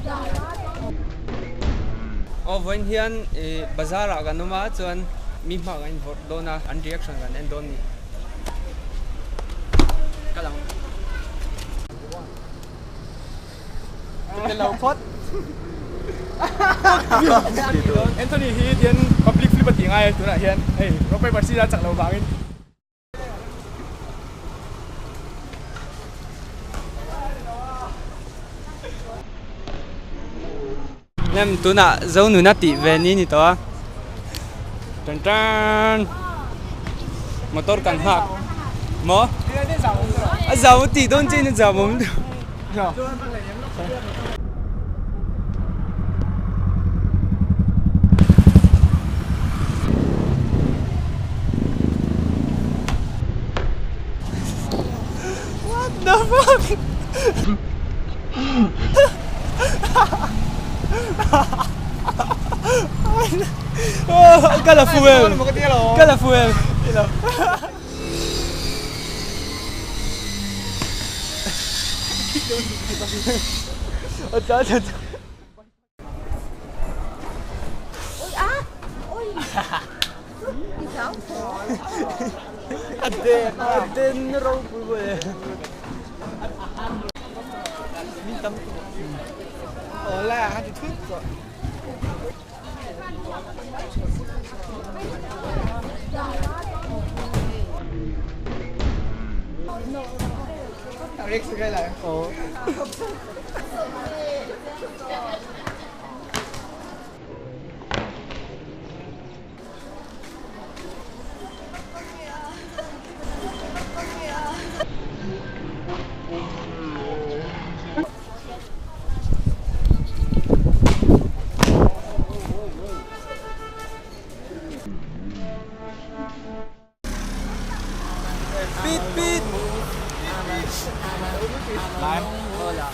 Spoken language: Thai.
วันเฮียนบาซาร์กันนุ่มจวนมีมากกันพอโดนอันเรียกชันกันเอ็นโดนนี่กำลังเป็นเราพอดเอ็นโทนีฮีเทียนพับลิกฟิลิปปินส์ไงตัวน่ะเฮียนเฮ้ยเราไปบัตรซีจากเราบางอินเนี่ยตัวน่ะเจ้าหนูน่ะติเวนี่นี่ตัวจันมอเตอร์กันหักมอเจ้าติโดนจีนเจ้าผมWhat the fuck Cala fuel. Cala fuel. Ôi đi sao Aden rau pulve. Minta. Olá, hadi tudo. Tao Rex cái này. Ồ. Beat beat. Live. Hola.